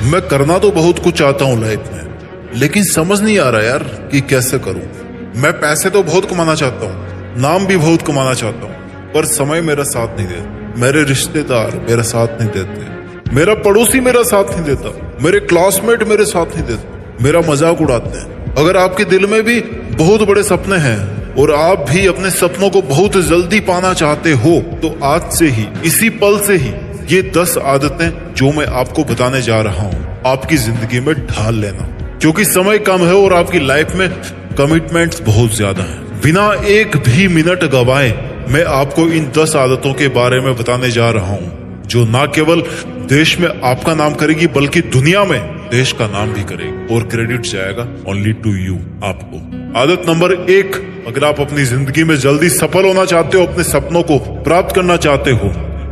मैं करना तो बहुत कुछ चाहता हूँ लाइफ में, लेकिन समझ नहीं आ रहा यार कि कैसे करूं। मैं पैसे तो बहुत कमाना चाहता हूँ, नाम भी बहुत कमाना चाहता हूँ, पर समय मेरा साथ नहीं देता। मेरे रिश्तेदार मेरा साथ नहीं देते, मेरा पड़ोसी मेरा साथ नहीं देता, मेरे क्लासमेट मेरे साथ नहीं देते, मेरा मजाक उड़ाते हैं। अगर आपके दिल में भी बहुत बड़े सपने हैं और आप भी अपने सपनों को बहुत जल्दी पाना चाहते हो, तो आज से ही, इसी पल से ही ये 10 आदतें जो मैं आपको बताने जा रहा हूँ आपकी जिंदगी में ढाल लेना, क्योंकि समय कम है और आपकी लाइफ में कमिटमेंट्स बहुत ज्यादा हैं। बिना एक भी मिनट गवाए मैं आपको इन 10 आदतों के बारे में बताने जा रहा हूँ जो ना केवल देश में आपका नाम करेगी बल्कि दुनिया में देश का नाम भी करेगी, और क्रेडिट जाएगा ओनली टू यू, आपको। आदत नंबर 1, अगर आप अपनी जिंदगी में जल्दी सफल होना चाहते हो, अपने सपनों को प्राप्त करना चाहते हो,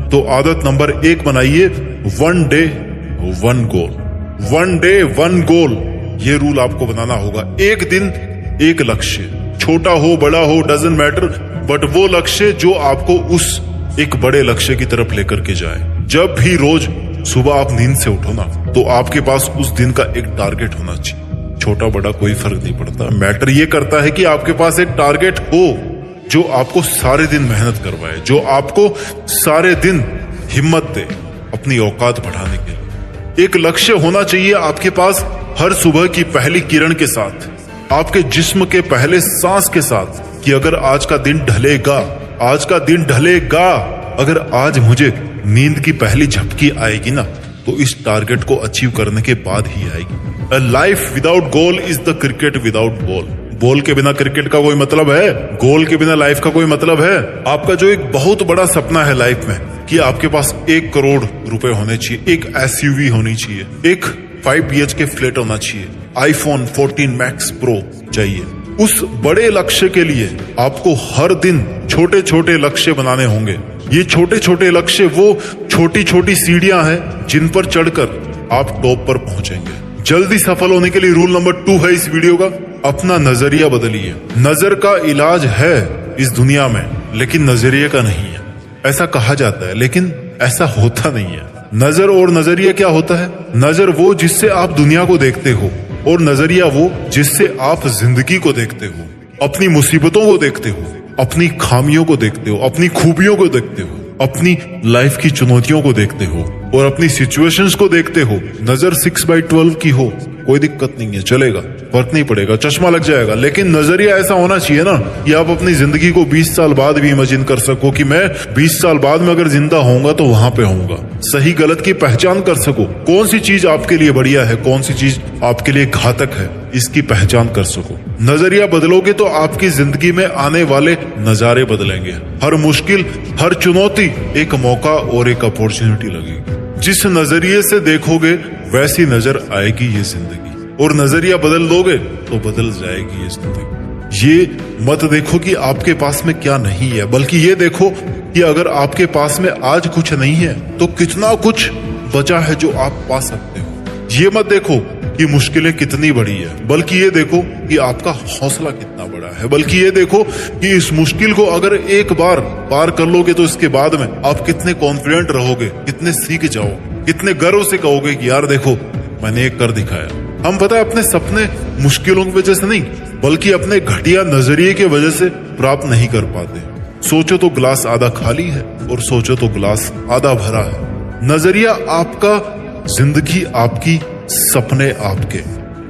तो आदत नंबर 1 बनाइए 1 डे 1 गोल। 1 डे 1 गोल, ये रूल आपको बनाना होगा। एक दिन एक लक्ष्य, छोटा हो बड़ा हो डजंट मैटर, बट वो लक्ष्य जो आपको उस एक बड़े लक्ष्य की तरफ लेकर के जाए। जब भी रोज सुबह आप नींद से उठो ना, तो आपके पास उस दिन का एक टारगेट होना चाहिए। छोटा बड़ा कोई फर्क नहीं पड़ता, मैटर ये करता है कि आपके पास एक टारगेट हो जो आपको सारे दिन मेहनत करवाए, जो आपको सारे दिन हिम्मत दे अपनी औकात बढ़ाने के लिए। एक लक्ष्य होना चाहिए आपके पास हर सुबह की पहली किरण के साथ, आपके जिस्म के पहले सांस के साथ, कि अगर आज का दिन ढलेगा, आज का दिन ढलेगा, अगर आज मुझे नींद की पहली झपकी आएगी ना, तो इस टारगेट को अचीव करने के बाद ही आएगी। A life without goal is the cricket without ball. Ball के बिना क्रिकेट का कोई मतलब है? गोल के बिना लाइफ का कोई मतलब है? आपका जो एक बहुत बड़ा सपना है लाइफ में कि आपके पास 1 करोड़ रुपए होने चाहिए, एक SUV होनी चाहिए, एक 5 BHK फ्लैट होना चाहिए, iPhone 14 Max Pro चाहिए, उस बड़े लक्ष्य के लिए आपको हर दिन छोटे छोटे लक्ष्य बनाने होंगे। ये छोटे छोटे लक्ष्य वो छोटी छोटी सीढ़ियां हैं जिन पर चढ़कर आप टॉप पर पहुंचेंगे। जल्दी सफल होने के लिए रूल नंबर 2 है इस वीडियो का, अपना नजरिया बदलिए। नजर का इलाज है इस दुनिया में, लेकिन नजरिए का नहीं है। ऐसा कहा जाता है, लेकिन ऐसा होता नहीं है। नजर और नजरिया क्या होता है? नजर वो जिससे आप दुनिया को देखते हो, और नजरिया वो जिससे आप जिंदगी को देखते हो, अपनी मुसीबतों को देखते हो, अपनी खामियों को देखते हो, अपनी खूबियों को देखते हो, अपनी लाइफ की चुनौतियों को देखते हो, और अपनी सिचुएशंस को देखते हो। नजर 6/12 की हो, कोई दिक्कत नहीं है, चलेगा, फर्क नहीं पड़ेगा, चश्मा लग जाएगा, लेकिन नजरिया ऐसा होना चाहिए ना कि आप अपनी जिंदगी को 20 साल बाद भी इमेजिन कर सको कि मैं 20 साल बाद में अगर जिंदा होऊंगा तो वहां पे होऊंगा। सही गलत की पहचान कर सको, कौन सी चीज आपके लिए बढ़िया है, कौन सी चीज आपके लिए घातक है, इसकी पहचान कर सको। नजरिया बदलोगे तो आपकी जिंदगी में आने वाले नजारे बदलेंगे। हर मुश्किल, हर चुनौती एक मौका और एक अपॉर्चुनिटी लगेगी। जिस नजरिए से देखोगे वैसी नजर आएगी ये जिंदगी, और नजरिया बदल दोगे तो बदल जाएगी ये जिंदगी। ये मत देखो कि आपके पास में क्या नहीं है, बल्कि ये देखो कि अगर आपके पास में आज कुछ नहीं है तो कितना कुछ बचा है जो आप पा सकते हो। ये मत देखो कि मुश्किलें कितनी बड़ी है, बल्कि ये देखो कि आपका हौसला कितना बड़ा है, बल्कि ये देखो कि इस मुश्किल को अगर एक बार पार कर लोगे तो इसके बाद में आप कितने कॉन्फिडेंट रहोगे, कितने सीख जाओ, कितने गर्व से कहोगे कि यार देखो मैंने एक कर दिखाया। हम पता है अपने सपने मुश्किलों की वजह से नहीं, बल्कि अपने घटिया नजरिए की वजह से प्राप्त नहीं कर पाते। सोचो तो ग्लास आधा खाली है और सोचो तो ग्लास आधा भरा है। नजरिया आपका, जिंदगी आपकी, सपने आपके।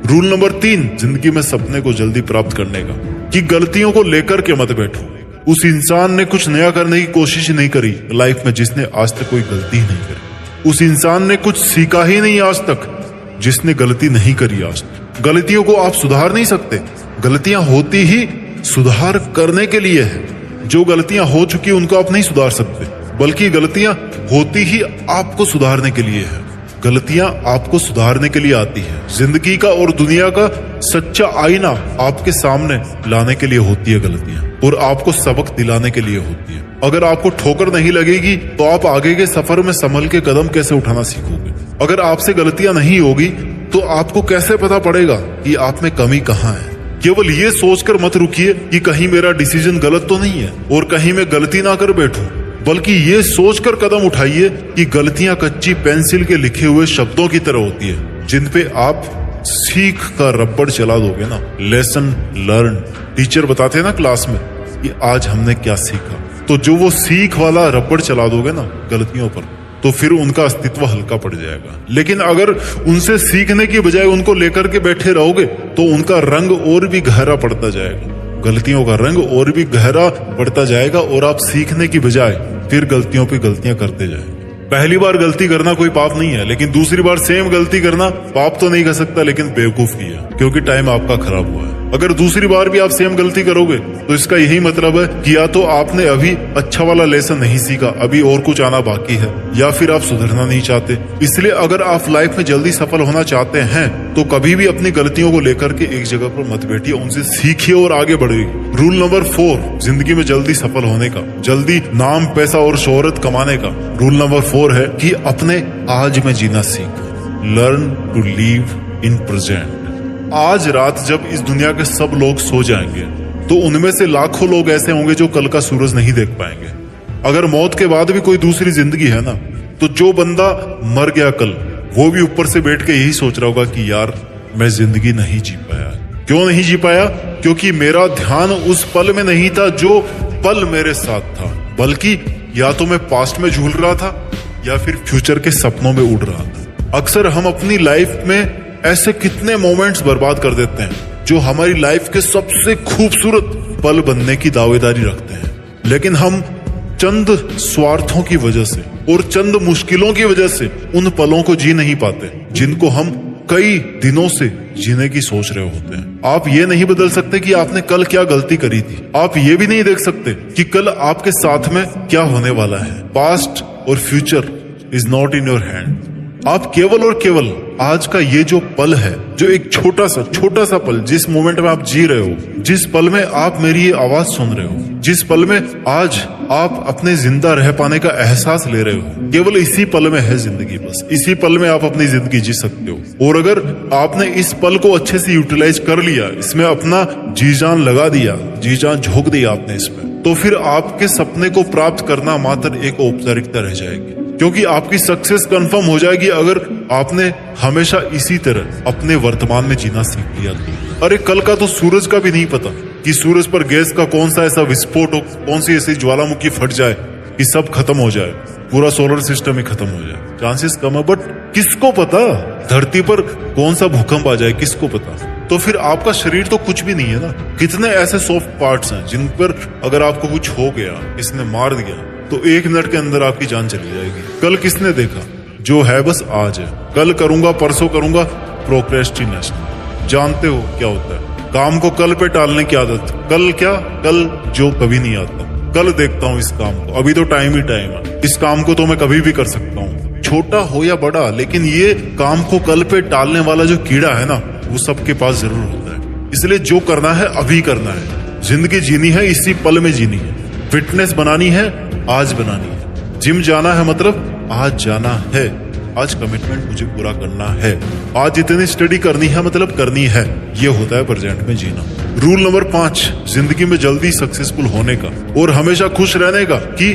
रूल नंबर 3 जिंदगी में सपने को जल्दी प्राप्त करने का, कि गलतियों को लेकर के मत बैठो। उस इंसान ने कुछ नया करने की कोशिश नहीं करी लाइफ में जिसने आज तक कोई गलती नहीं करी। उस इंसान ने कुछ सीखा ही नहीं आज तक जिसने गलती नहीं करी आज तक। गलतियों को आप सुधार नहीं सकते, गलतियां होती ही सुधार करने के लिए है। जो गलतियां हो चुकी उनको आप नहीं सुधार सकते, बल्कि गलतियां होती ही आपको सुधारने के लिए है। गलतियां आपको सुधारने के लिए आती है। जिंदगी का और दुनिया का सच्चा आईना आपके सामने लाने के लिए होती है गलतियां, और आपको सबक दिलाने के लिए होती है। अगर आपको ठोकर नहीं लगेगी तो आप आगे के सफर में संभल के कदम कैसे उठाना सीखोगे? अगर आपसे गलतियां नहीं होगी तो आपको कैसे पता पड़ेगा कि आप में कमी कहाँ है? केवल ये सोचकर मत रुकिए कि कहीं मेरा डिसीजन गलत तो नहीं है और कहीं मैं गलती ना कर बैठूं, बल्कि ये सोचकर कदम उठाइए कि गलतियां कच्ची पेंसिल के लिखे हुए शब्दों की तरह होती है। जिन पे आप सीख का रबड़ चला दोगे ना, लेसन लर्न, टीचर बताते हैं ना क्लास में कि आज हमने क्या सीखा, तो जो वो सीख वाला रबड़ चला दोगे ना गलतियों पर, तो फिर उनका अस्तित्व हल्का पड़ जाएगा। लेकिन अगर उनसे सीखने की बजाय उनको लेकर के बैठे रहोगे तो उनका रंग और भी गहरा पड़ता जाएगा, गलतियों का रंग और भी गहरा पड़ता जाएगा, और आप सीखने की बजाय फिर गलतियों पे गलतियां करते जाएंगे। पहली बार गलती करना कोई पाप नहीं है, लेकिन दूसरी बार सेम गलती करना पाप तो नहीं कर सकता, लेकिन बेवकूफी है, क्योंकि टाइम आपका खराब हुआ है। अगर दूसरी बार भी आप सेम गलती करोगे तो इसका यही मतलब है कि या तो आपने अभी अच्छा वाला लेसन नहीं सीखा, अभी और कुछ आना बाकी है, या फिर आप सुधरना नहीं चाहते। इसलिए अगर आप लाइफ में जल्दी सफल होना चाहते हैं तो कभी भी अपनी गलतियों को लेकर के एक जगह पर मत बैठिए, उनसे सीखिए और आगे बढ़िए। रूल नंबर 4 जिंदगी में जल्दी सफल होने का, जल्दी नाम पैसा और शोहरत कमाने का रूल नंबर 4 है कि अपने आज में जीना सीखो। Learn to live in present. आज रात जब इस दुनिया के सब लोग सो जाएंगे तो उनमें से लाखों लोग ऐसे होंगे जो कल का सूरज नहीं देख पाएंगे। अगर मौत के बाद भी कोई दूसरी जिंदगी है ना, तो जो बंदा मर गया कल, वो भी ऊपर से बैठ के यही सोच रहा होगा कि यार मैं जिंदगी नहीं जी पाया। क्यों नहीं जी पाया? क्योंकि मेरा ध्यान उस पल में नहीं था जो पल मेरे साथ था, बल्कि या तो मैं पास्ट में झूल रहा था या फिर फ्यूचर के सपनों में उड़ रहा था। अक्सर हम अपनी लाइफ में ऐसे कितने मोमेंट्स बर्बाद कर देते हैं जो हमारी लाइफ के सबसे खूबसूरत पल बनने की दावेदारी रखते हैं, लेकिन हम चंद स्वार्थों की वजह से और चंद मुश्किलों की वजह से उन पलों को जी नहीं पाते जिनको हम कई दिनों से जीने की सोच रहे होते हैं। आप ये नहीं बदल सकते कि आपने कल क्या गलती करी थी। आप ये भी नहीं देख सकते कि कल आपके साथ में क्या होने वाला है। पास्ट और future is not in your hand. आप केवल और केवल आज का ये जो पल है, जो एक छोटा सा पल, जिस मोमेंट में आप जी रहे हो, जिस पल में आप मेरी ये आवाज सुन रहे हो, जिस पल में आज आप अपने जिंदा रह पाने का एहसास ले रहे हो, केवल इसी पल में है जिंदगी। बस इसी पल में आप अपनी जिंदगी जी सकते हो। और अगर आपने इस पल को अच्छे से यूटिलाइज कर लिया, इसमें अपना जी जान लगा दिया, जी जान झोंक दिया आपने इसमें, तो फिर आपके सपने को प्राप्त करना मात्र एक औपचारिकता रह जाएगी, क्योंकि आपकी सक्सेस कंफर्म हो जाएगी अगर आपने हमेशा इसी तरह अपने वर्तमान में जीना सीख लिया। अरे कल का तो सूरज का भी नहीं पता कि सूरज पर गैस का कौन सा ऐसा विस्फोट हो, कौन सी ऐसी ज्वालामुखी फट जाए कि सब खत्म हो जाए, पूरा सोलर सिस्टम ही खत्म हो जाए। चांसेस कम है, बट किसको पता धरती पर कौन सा भूकंप आ जाए, किसको पता। तो फिर आपका शरीर तो कुछ भी नहीं है ना। कितने ऐसे सॉफ्ट पार्ट्स हैं जिन पर अगर आपको कुछ हो गया, इसने मार दिया, तो 1 मिनट के अंदर आपकी जान चली जाएगी। कल किसने देखा? जो है बस आज है। कल करूंगा, परसों करूंगा, प्रोक्रेस्टिनेशन। जानते हो क्या होता है? काम को कल पे टालने की आदत। कल क्या? कल जो कभी नहीं आता। कल देखता हूँ इस काम को, अभी तो टाइम ही टाइम है, इस काम को तो मैं कभी भी कर सकता हूँ, छोटा हो या बड़ा। लेकिन ये काम को कल पे टालने वाला जो कीड़ा है ना, वो सबके पास जरूर होता है। इसलिए जो करना है अभी करना है। जिंदगी जीनी है इसी पल में जीनी है। फिटनेस बनानी है आज बनानी है। जिम जाना है मतलब आज जाना है। आज कमिटमेंट मुझे पूरा करना है। आज इतनी स्टडी करनी है मतलब करनी है। ये होता है प्रेजेंट में जीना। रूल नंबर 5 जिंदगी में जल्दी सक्सेसफुल होने का और हमेशा खुश रहने का कि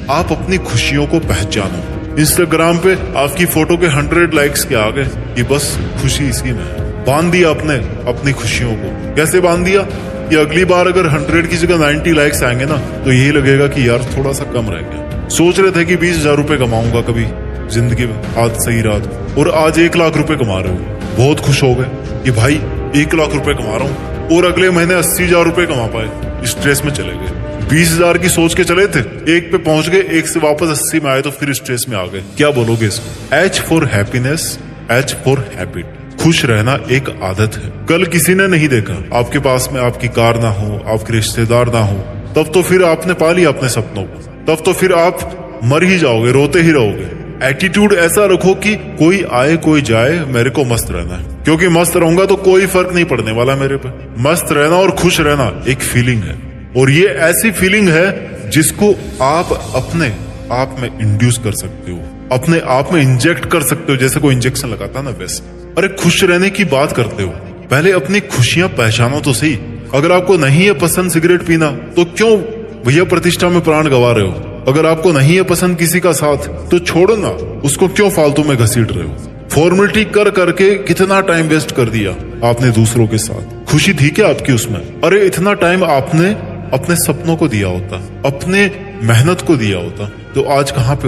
आप अपनी खुशियों को पहचानो। इंस्टाग्राम पे आपकी फोटो के 100 लाइक्स के आ गए कि बस खुशी इसी में है। बांध दिया आपने अपनी खुशियों को। कैसे बांध दिया कि अगली बार अगर 100 की जगह 90 लाइक्स आएंगे ना, तो यही लगेगा कि यार थोड़ा सा कम रह गया। सोच रहे थे कि 20,000 रुपए कमाऊंगा कभी जिंदगी में, आज सही रात, और आज 1 लाख रुपए कमा रहे हो। बहुत खुश हो गए कि भाई 1 लाख रुपए कमा रहा हूँ, और अगले महीने 80,000 रुपए कमा पाए। स्ट्रेस में चले गए। 20,000 की सोच के चले थे, 1 पे पहुंच गए, 1 से वापस 80 में आए तो फिर स्ट्रेस में आ गए। क्या बोलोगे इसको? H for happiness, H for habit. खुश रहना एक आदत है। कल किसी ने नहीं देखा, आपके पास में आपकी कार ना हो, आपके रिश्तेदार ना हो, तब तो फिर आपने पा लिया अपने सपनों को। तब तो फिर आप मर ही जाओगे, रोते ही रहोगे। एटीट्यूड ऐसा रखो कि कोई आए कोई जाए, मेरे को मस्त रहना है, क्योंकि मस्त रहूंगा तो कोई फर्क नहीं पड़ने वाला मेरे पे। मस्त रहना और खुश रहना एक फीलिंग है, और ये ऐसी फीलिंग है जिसको आप अपने आप में इंड्यूस कर सकते हो, अपने आप में इंजेक्ट कर सकते हो, जैसे कोई इंजेक्शन लगाता है ना वैसे। अरे खुश रहने की बात करते हो, पहले अपनी खुशियां पहचानो तो सही। अगर आपको नहीं है पसंद सिगरेट पीना, तो क्यों भैया प्रतिष्ठा में प्राण गंवा रहे हो? अगर आपको नहीं है पसंद किसी का साथ, तो छोड़ो ना, उसको क्यों फालतू में घसीट रहे हो? फॉर्मेलिटी कर करके कितना टाइम वेस्ट कर दिया आपने दूसरों के साथ। खुशी थी क्या आपकी उसमें? अरे इतना टाइम आपने अपने सपनों को दिया होता, अपने मेहनत को दिया होता, तो आज कहाँ पे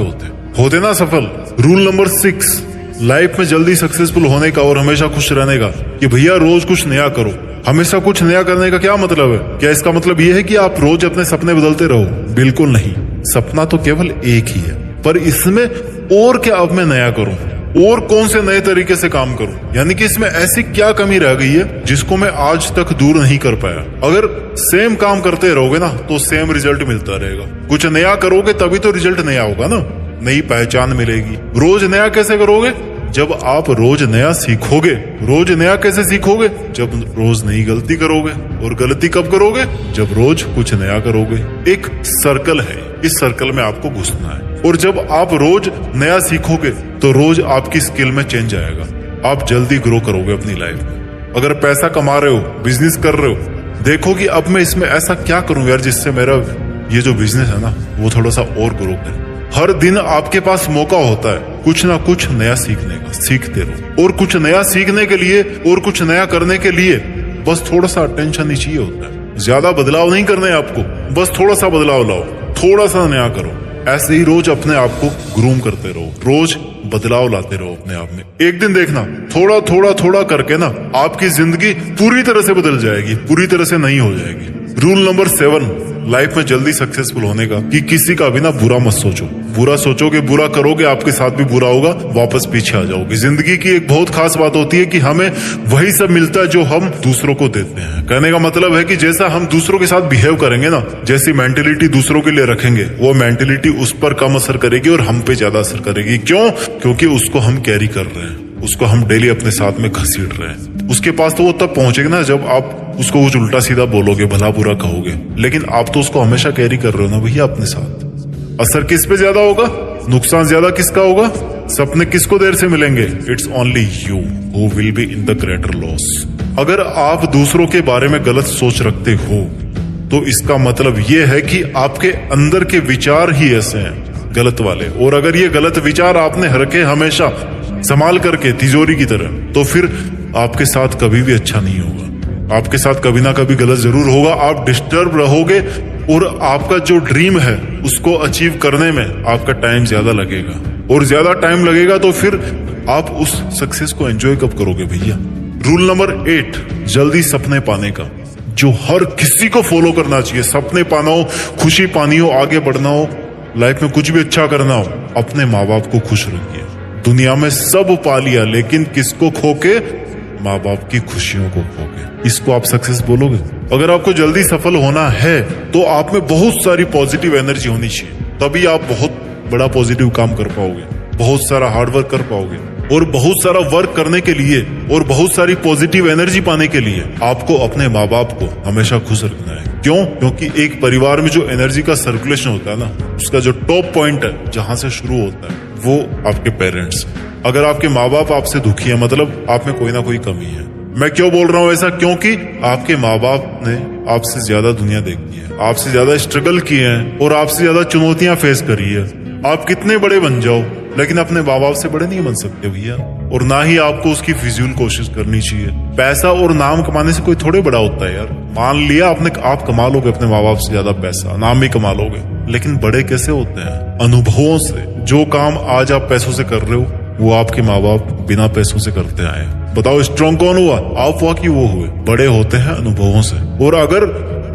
होते ना सफल। रूल नंबर 6 लाइफ में जल्दी सक्सेसफुल होने का और हमेशा खुश रहने का, कि भैया रोज कुछ नया करो। हमेशा कुछ नया करने का क्या मतलब है? क्या इसका मतलब यह है कि आप रोज अपने सपने बदलते रहो? बिल्कुल नहीं। सपना तो केवल एक ही है, पर इसमें और क्या अब मैं नया करूं, और कौन से नए तरीके से काम करूं, यानी कि इसमें ऐसी क्या कमी रह गई है जिसको मैं आज तक दूर नहीं कर पाया। अगर सेम काम करते रहोगे ना तो सेम रिजल्ट मिलता रहेगा। कुछ नया करोगे तभी तो रिजल्ट नया होगा ना, नई पहचान मिलेगी। रोज नया कैसे करोगे? जब आप रोज नया सीखोगे। रोज नया कैसे सीखोगे? जब रोज नई गलती करोगे। और गलती कब करोगे? जब रोज कुछ नया करोगे। एक सर्कल है, इस सर्कल में आपको घुसना है। और जब आप रोज नया सीखोगे तो रोज आपकी स्किल में चेंज आएगा, आप जल्दी ग्रो करोगे अपनी लाइफ में। अगर पैसा कमा रहे हो, बिजनेस कर रहे हो, देखो कि अब मैं इसमें ऐसा क्या करूं यार जिससे मेरा ये जो बिजनेस है ना वो थोड़ा सा और ग्रो करे। हर दिन आपके पास मौका होता है कुछ ना कुछ नया सीखने का, सीखते रहो। और कुछ नया सीखने के लिए और कुछ नया करने के लिए बस थोड़ा सा अटेंशन ही चाहिए होता है। ज्यादा बदलाव नहीं करना है आपको, बस थोड़ा सा बदलाव लाओ, थोड़ा सा नया करो। ऐसे ही रोज अपने आप को ग्रूम करते रहो, रोज बदलाव लाते रहो अपने आप में। एक दिन देखना थोड़ा थोड़ा थोड़ा करके ना आपकी जिंदगी पूरी तरह से बदल जाएगी, पूरी तरह से नई हो जाएगी। रूल नंबर 7 लाइफ में जल्दी सक्सेसफुल होने का, कि किसी का भी ना बुरा मत सोचो। बुरा सोचोगे, बुरा करोगे, आपके साथ भी बुरा होगा, वापस पीछे आ जाओगे। जिंदगी की एक बहुत खास बात होती है कि हमें वही सब मिलता है जो हम दूसरों को देते हैं। कहने का मतलब है कि जैसा हम दूसरों के साथ बिहेव करेंगे ना, जैसी मेंटेलिटी दूसरों के लिए रखेंगे, वो मेंटेलिटी उस पर कम असर करेगी और हम पे ज्यादा असर करेगी। क्यों? क्योंकि उसको हम कैरी कर रहे हैं, उसको हम डेली अपने साथ में घसीट रहे हैं। उसके पास तो वो तब पहुंचेगा ना जब आप उसको कुछ उल्टा सीधा बोलोगे, भला बुरा कहोगे, लेकिन आप तो उसको हमेशा कैरी कर रहे हो ना भैया अपने साथ। असर किस पे ज्यादा होगा? नुकसान ज्यादा किसका होगा? सपने किसको देर से मिलेंगे? It's only you who will be in the greater loss. अगर आप दूसरों के बारे में गलत सोच रखते हो तो इसका मतलब ये है कि आपके अंदर के विचार ही ऐसे हैं, गलत वाले। और अगर ये गलत विचार आपने रखे हमेशा संभाल करके तिजोरी की तरह, तो फिर आपके साथ कभी भी अच्छा नहीं होगा। आपके साथ कभी ना कभी गलत जरूर होगा, आप डिस्टर्ब रहोगे और आपका जो ड्रीम है उसको अचीव करने में आपका टाइम ज्यादा लगेगा। और ज्यादा टाइम लगेगा तो फिर आप उस सक्सेस को एंजॉय कब करोगे भैया? रूल नंबर 8 जल्दी सपने पाने का, जो हर किसी को फॉलो करना चाहिए। सपने पाना हो, खुशी पानी हो, आगे बढ़ना हो, लाइफ में कुछ भी अच्छा करना हो, अपने माँ बाप को खुश रखिए। दुनिया में सब पा लिया, लेकिन किसको खोके? माँ बाप की खुशियों को खोके। इसको आप सक्सेस बोलोगे? अगर आपको जल्दी सफल होना है तो आप में बहुत सारी पॉजिटिव एनर्जी होनी चाहिए, तभी आप बहुत बड़ा पॉजिटिव काम कर पाओगे, बहुत सारा हार्डवर्क कर पाओगे। और बहुत सारा वर्क करने के लिए और बहुत सारी पॉजिटिव एनर्जी पाने के लिए आपको अपने माँ बाप को हमेशा खुश रखना है। क्यों? क्योंकि एक परिवार में जो एनर्जी का सर्कुलेशन होता है ना, उसका जो टॉप पॉइंट है जहां से शुरू होता है वो आपके पेरेंट्स। अगर आपके माँ बाप आपसे दुखी है, मतलब आप में कोई ना कोई कमी है। मैं क्यों बोल रहा हूँ ऐसा? क्योंकि आपके माँ बाप ने आपसे ज्यादा दुनिया देखी है, आपसे ज्यादा स्ट्रगल किए हैं और आपसे ज्यादा चुनौतियां फेस करी है। आप कितने बड़े बन जाओ, लेकिन अपने माँ बाप से बड़े नहीं बन सकते भैया। और ना ही आपको उसकी फिजूल कोशिश करनी चाहिए। पैसा और नाम कमाने से कोई थोड़े बड़ा होता है यार। मान लिया आप कमा लोगे अपने माँ बाप से ज्यादा पैसा, नाम भी कमा लोगे, लेकिन बड़े कैसे होते हैं? अनुभवों से। जो काम आज आप पैसों से कर रहे हो वो आपके माँ बाप बिना पैसों से करते आए। बताओ स्ट्रॉन्ग कौन हुआ? आप हुआ कि वो हुए? बड़े होते हैं अनुभवों से। और अगर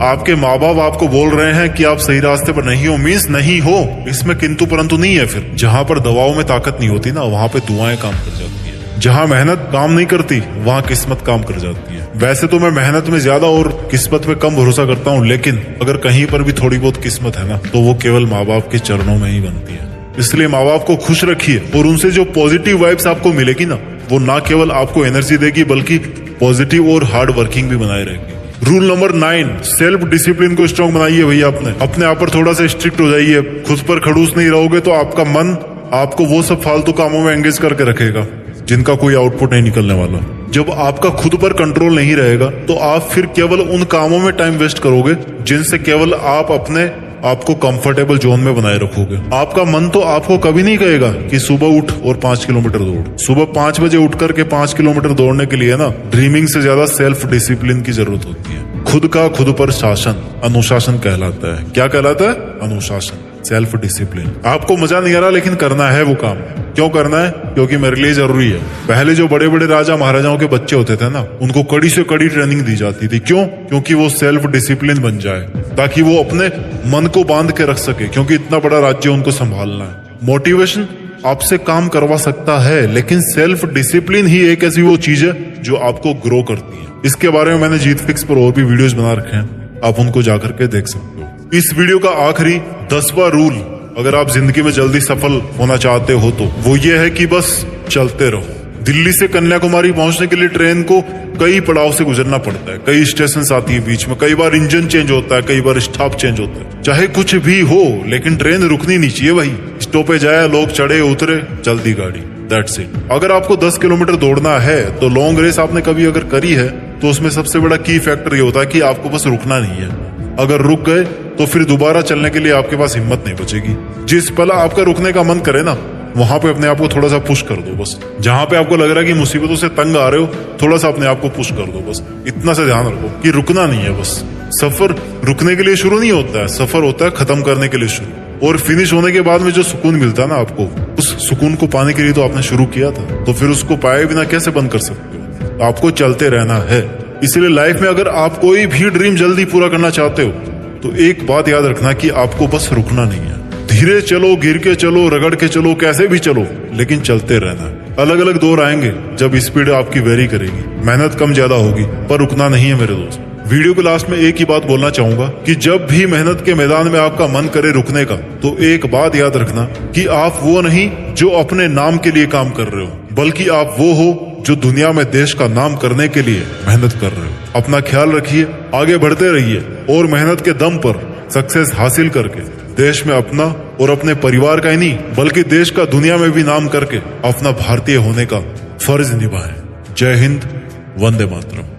आपके माँ बाप आपको बोल रहे हैं कि आप सही रास्ते पर नहीं हो, मीन्स नहीं हो, इसमें किंतु परंतु नहीं है। फिर जहां पर दवाओं में ताकत नहीं होती ना, वहां पे दुआएं काम कर जाती है। जहां मेहनत काम नहीं करती वहां किस्मत काम कर जाती है। वैसे तो मैं मेहनत में ज्यादा और किस्मत में कम भरोसा करता हूँ, लेकिन अगर कहीं पर भी थोड़ी बहुत किस्मत है ना, तो वो केवल माँ बाप के चरणों में ही बनती है। इसलिए माँ बाप को खुश रखिए और उनसे जो पॉजिटिव वाइब्स आपको मिलेगी ना, वो ना केवल आपको एनर्जी देगी बल्कि पॉजिटिव और हार्ड वर्किंग भी बनाए रहेगी। रूल नंबर 9 सेल्फ डिसिप्लिन को स्ट्रॉन्ग बनाइए भैया। अपने आप पर थोड़ा सा स्ट्रिक्ट हो जाइए। खुद पर खड़ूस नहीं रहोगे तो आपका मन आपको वो सब फालतू कामों में एंगेज करके रखेगा जिनका कोई आउटपुट नहीं निकलने वाला। जब आपका खुद पर कंट्रोल नहीं रहेगा तो आप फिर केवल उन कामों में टाइम वेस्ट करोगे जिनसे केवल आप अपने आपको कंफर्टेबल जोन में बनाए रखोगे। आपका मन तो आपको कभी नहीं कहेगा कि सुबह उठ और 5 किलोमीटर दौड़। सुबह 5 बजे उठ करके 5 किलोमीटर दौड़ने के लिए ना ड्रीमिंग से ज्यादा सेल्फ डिसिप्लिन की जरूरत होती है। खुद का खुद पर शासन अनुशासन कहलाता है। क्या कहलाता है? अनुशासन, सेल्फ डिसिप्लिन। आपको मजा नहीं आ रहा लेकिन करना है वो काम। क्यों करना है? क्योंकि मेरे लिए जरूरी है। पहले जो बड़े बड़े राजा महाराजाओं के बच्चे होते थे ना, उनको कड़ी से कड़ी ट्रेनिंग दी जाती थी। क्यों? क्योंकि वो सेल्फ डिसिप्लिन बन जाए, ताकि वो अपने मन को बांध के रख सके, क्योंकि इतना बड़ा राज्य उनको संभालना है। मोटिवेशन आपसे काम करवा सकता है, लेकिन सेल्फ डिसिप्लिन ही एक ऐसी वो चीज है जो आपको ग्रो करती है। इसके बारे में मैंने जीत फिक्स पर और भी वीडियोस बना रखे हैं, आप उनको जाकर के देख सकते हो। इस वीडियो का आखिरी 10वां रूल, अगर आप जिंदगी में जल्दी सफल होना चाहते हो तो वो ये है कि बस चलते रहो। दिल्ली से कन्याकुमारी पहुंचने के लिए ट्रेन को कई पड़ाव से गुजरना पड़ता है, कई स्टेशन आती है बीच में, कई बार इंजन चेंज होता है, कई बार स्टॉप चेंज होता है। चाहे कुछ भी हो लेकिन ट्रेन रुकनी नहीं चाहिए। भाई स्टॉपेज आया, लोग चढ़े उतरे, चलती गाड़ी, दैट्स इट। अगर आपको 10 किलोमीटर दौड़ना है तो लॉन्ग रेस आपने कभी अगर करी है तो उसमें सबसे बड़ा की फैक्टर ये होता है कि आपको बस रुकना नहीं है। अगर रुक गए तो फिर दोबारा चलने के लिए आपके पास हिम्मत नहीं बचेगी। जिस पल आपका रुकने का मन करे ना, वहां पे अपने आप को थोड़ा सा पुश कर दो। बस जहां पे आपको लग रहा है कि मुसीबतों से तंग आ रहे हो, थोड़ा सा अपने आप को पुश कर दो। बस इतना सा ध्यान रखो कि रुकना नहीं है। बस सफर रुकने के लिए शुरू नहीं होता है, सफर होता है खत्म करने के लिए शुरू। और फिनिश होने के बाद में जो सुकून मिलता है ना आपको, उस सुकून को पाने के लिए तो आपने शुरू किया था, तो फिर उसको पाए बिना कैसे बंद कर सकते हो? आपको चलते रहना है। इसलिए लाइफ में अगर आप कोई भी ड्रीम जल्दी पूरा करना चाहते हो तो एक बात याद रखना कि आपको बस रुकना नहीं है। धीरे चलो, गिर के चलो, रगड़ के चलो, कैसे भी चलो, लेकिन चलते रहना। अलग अलग दौर आएंगे जब स्पीड आपकी वेरी करेगी, मेहनत कम ज्यादा होगी, पर रुकना नहीं है मेरे दोस्त। वीडियो के लास्ट में एक ही बात बोलना चाहूंगा कि जब भी मेहनत के मैदान में आपका मन करे रुकने का, तो एक बात याद रखना कि आप वो नहीं जो अपने नाम के लिए काम कर रहे हो, बल्कि आप वो हो जो दुनिया में देश का नाम करने के लिए मेहनत कर रहे हो। अपना ख्याल रखिए, आगे बढ़ते रहिए और मेहनत के दम पर सक्सेस हासिल करके देश में अपना और अपने परिवार का ही नहीं बल्कि देश का दुनिया में भी नाम करके अपना भारतीय होने का फर्ज निभाएं। जय हिंद, वंदे मातरम।